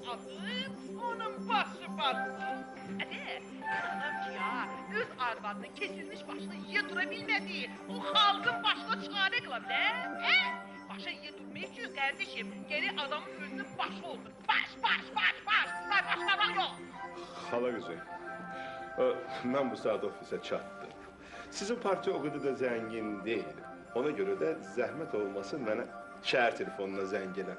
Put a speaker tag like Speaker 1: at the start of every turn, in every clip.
Speaker 1: atıb, onun başı batsın. Adam ki ya, öz arvadının kesilmiş başını yiyə dura bilmədiyi o xalqın başına çarə qıla bilər. Başa yiyə durmaq üçün qardeşim, geri adamın özünün başı olsun. Baş. Başqa yox.
Speaker 2: Xala qızı, mən bu saat ofisə çatdım. Sizin partiya o qədər də zəngin deyil. Ona görə də zəhmət olmasın mənə şəhər telefonuna zəng elə.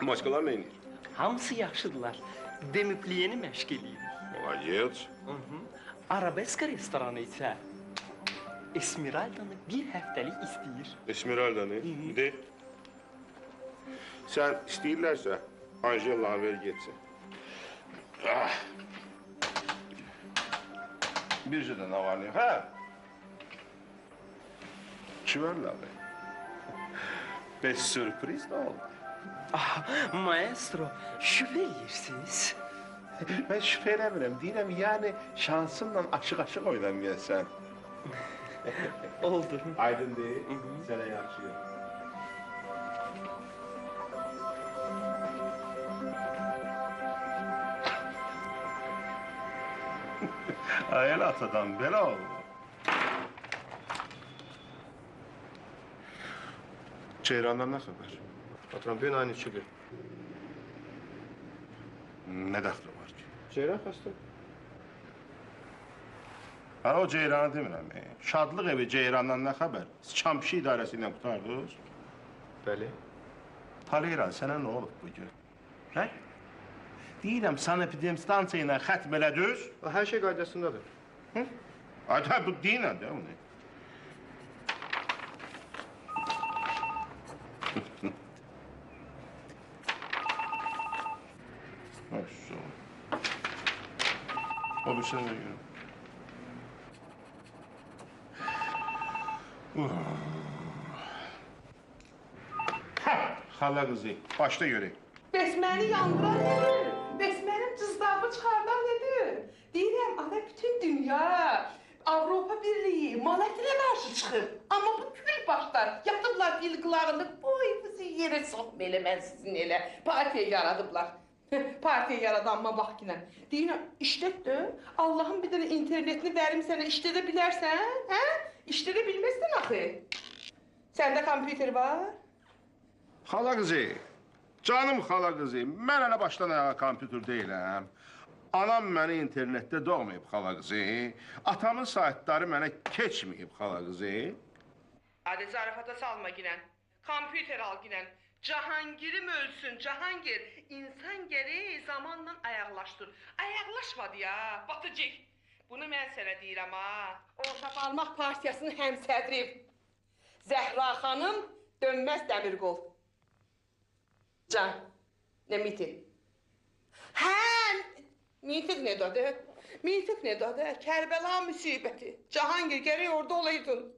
Speaker 2: Maçkalar neyinir?
Speaker 3: Hamısı yaxşıdırlar. Demükliyeni məşq eləyir.
Speaker 2: Молодец.
Speaker 3: Arabeska restoranı isə Esmeraldanı bir həftəlik istəyir.
Speaker 2: Esmeralda ne? De. Sen istəyirlərsə, Angela'nı ver getsin. Bir de ne var ne? Ha? Çiverler. Beş sürpriz ne oldu?
Speaker 3: Maestro, şübhə eləyirsiniz?
Speaker 2: Ben şüphe eləmirəm. Deyirəm, yani şansınla açıq-açıq oynamayasan.
Speaker 3: Oldu.
Speaker 2: Aydın değil. Sənə yaxşı yox. Ayel atadan belə oldu. Ceyran'dan ne haber?
Speaker 4: Patron bir aynı çıkıyor.
Speaker 2: Ne dəxli var ki?
Speaker 4: Ceyran hasta.
Speaker 2: Ha, o Ceyran'ı demirəm. Şadlıq evi Ceyran'dan nə xəbər? Siz Çampişi idarəsi ilə qutardınız?
Speaker 4: Bəli.
Speaker 2: Taleyran, sənə nə olub bu gün? Hə? Deyirəm, sanepidemstansiya ilə xətm elədiniz?
Speaker 4: Her şey qaydasındadır.
Speaker 2: Hı? Ay, bu deyilən də onu. Maşallah. O bir şey görüyorum. Xala qızı, başda görək.
Speaker 5: Bəs məni yandıran nədir? Bəs mənim cızdağımı çıxardan nədir? Deyirəm, ana bütün dünya, Avropa Birliği, Malatya'ya qarşı çıxır. Amma bu kül başlar, yatıblar dil qılağında, boy bizi yerə soxma elə, mən sizin elə partiya yaradıblar. Partiya yaradanma vaxtına. Deyirəm, işlət də, Allahın bir dənə internetini verim sənə, işlədə bilərsən, hə? İşlədə bilməzsən axı. Səndə kompüter var?
Speaker 2: Xala qızı, canım xala qızı, mən hələ başdan ayağa kompüter deyiləm. Anam məni internetdə doğmayıb xala qızı. Atamın saytları mənə keçməyib xala qızı.
Speaker 5: Hadi zarafata salma ginen. Kompüter al ginen. Cahangir'im ölsün Cahangir. İnsan gereği zamanla ayaklaştır. Ayaklaşmadı ya Batıcık. Bunu mən sənə deyirəm ha. Orta Parmaq Partiyasının həmsədri. Zəhra xanım Dönməz Dəmirqol. Can, ne mitin? Hə, mitik ne dadı? Mitik ne dadı? Kərbəla müsibəti. Cahangir gerek orada olaydın.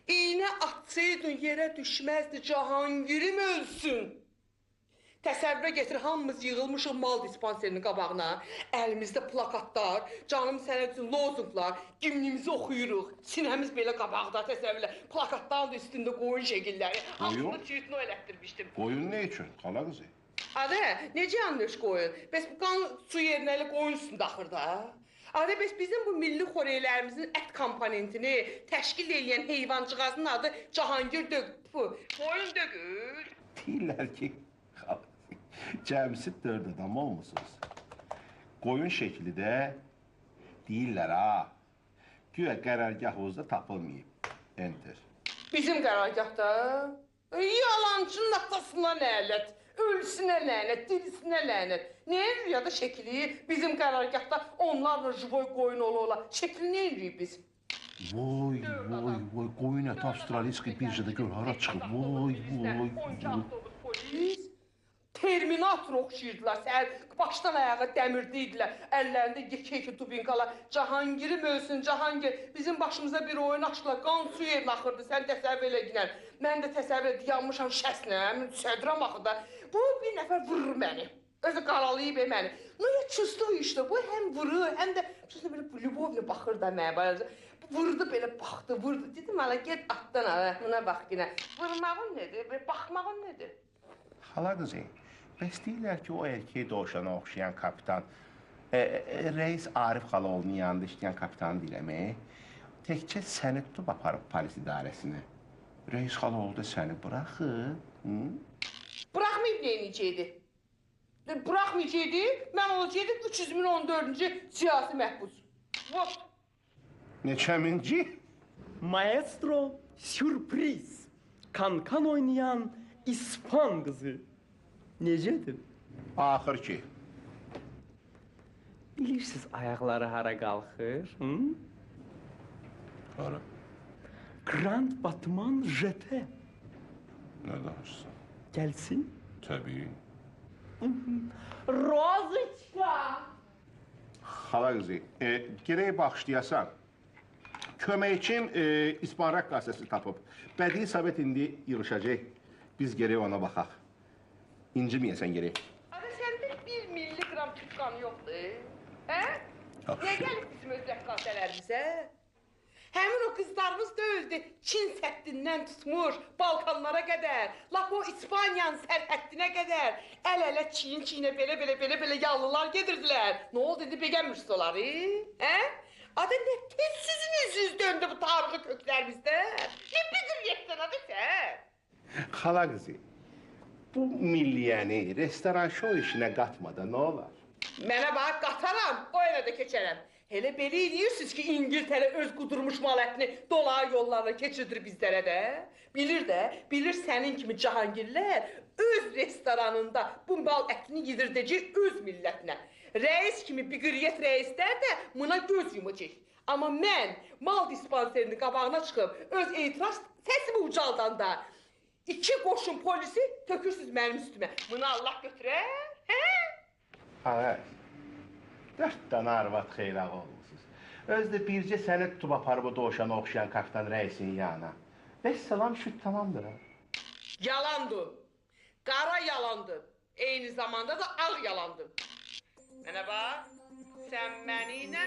Speaker 5: İğne atsaydın yere düşmezdi Cahangir'im ölsün. Təsəvvürə getir, hamımız yığılmışıq mal dispanserinin qabağına. Əlimizdə plakatlar, canım sənə üçün lozunglar, gimnimizi oxuyuruq. Sinəmiz belə qabaqda təsəvvürlə. Plakatların da üstündə qoyun şəkilləri. Aslında çürütünü elətdirmişdim.
Speaker 2: Qoyun ne üçün, xala qızı?
Speaker 5: Adə, necə yanlış qoyun? Bəs bu qan su yerinə elə qoyun üstündə axır da. Adə, bəs bizim bu milli xoreylərimizin ət komponentini təşkil edən heyvancığazın adı Cahangir Dögül. Qoyun Dögül.
Speaker 2: Deyirlər ki, cəmsi 4 adam olmusunuz. Qoyun şəkli də deyirlər ha. Güya qərargahınızda tapılmayıb. Enter.
Speaker 5: Bizim qərargahda? Yalancının atasına lənət, ölüsünə lənət, dirisinə lənət. Nəyə rüyada şəkili bizim qərargahda onlarla jivoy qoyun ola. Şəkli nə edirik biz?
Speaker 2: Vay, qoyun əti Avstraliyski birjada gör hara çıxıb. Vay.
Speaker 5: Polis. Terminator oxşayırdılar. Səhər başdan ayağa dəmirdə idilər. Əllərində yekə-yekə dubinkalar. Cahangir'im ölsün, Cahangir. Bizim başımıza bir oyun açdılar. Qan suyu evin axırdı. Sən təsəvvür elə ginən. Mən də təsəvvür edib yanmışam şəslə. Sədraм axıda. Bu bir nəfər vurur məni. Özü qaralayıb məni. No ya çusto işte. Bu həm vurur, həm də belə любовно baxır da mənə. Vurdu belə baxdı, vurdu. Dedim ala get atdan ala. Buna bax yenə. Vurmağın nədir? Baxmağın nədir?
Speaker 2: Xala qızı, bəs deyirlər ki, o erkeği doğuşana oxşayan kapitan, reis Arif Xalaoğlu'nun yanında işləyən kapitanı deyirəm, təkcə səni tutub aparıb polis idarəsinə. Reis Xalaoğlu da səni bıraxıb,
Speaker 5: Bıraxmayıb neyinəcəkdi? Bıraxmayacaqdı, mən olacaqdım 314-cü siyasi məhbus. Vot.
Speaker 2: Neçəminci?
Speaker 3: Maestro sürpriz. Kankan oynayan İspan kızı. Necədir?
Speaker 2: Axır ki.
Speaker 3: Bilirsiniz ayaqları hara qalxır? Hı?
Speaker 2: Hara?
Speaker 3: Grand Batman JT.
Speaker 2: Nə danışsın?
Speaker 3: Gəlsin.
Speaker 2: Təbii.
Speaker 5: Roziçka.
Speaker 2: Xala qızı, gərək bağışlayasan. Köməkçim İspan rəqqasəsi tapıb. Bədii Sovet indi yığışacaq. Biz gərək ona baxaq. İnciməyəsən gərək.
Speaker 5: Ada səndə 1 milligram tüfqan yoxdur. Hə?
Speaker 2: Yaxşı.
Speaker 5: Niyə gəlib bizim öz rəqqasələrimizə? Həmin o qızlarımız da öldü. Çin səddindən tutmuş, Balkanlara qədər, lap o İspaniyanın sərhəddinə qədər. Əl-ələ, çiyin-çiyinə belə yallılar gedirdilər. Nə oldu indi beğenmirsiniz onları? Hə? Ada nə tez sizin yüzünüz döndü bu tarixi köklərimizdə? Ne bilirsən adı sən?
Speaker 2: Xala qızı, bu milliyəni restoran şou işinə qatmada nə olar?
Speaker 5: Mənə bax, qataram, o elə də keçərəm. Hele belə edirsiniz ki, İngiltərə öz qudurmuş mal ətini dolar yollarına keçirdir bizlərə də. Bilir sənin kimi Cahangirlər öz restoranında bu mal ətini yedirdəcək öz millətinə. Reis kimi biqriyyət reislər də buna göz yumacaq. Amma mən mal dispanserinin qabağına çıxıb öz etiraz səsimi ucaldanda 2 qoşun polisi tökürsünüz mənim üstümə. Bunu Allah götürər, hə?
Speaker 2: Xala, 4 dənə arvad xeylaq olmuşsunuz. Özdə bircə səni tutub aparıb o doğuşana oxşayan kapitan reisin yanına. Vəssalam, şüt tamamdır ha.
Speaker 5: Yalandır. Qara yalandır. Eyni zamanda da ağ yalandır. Mənə bax, sən mənimlə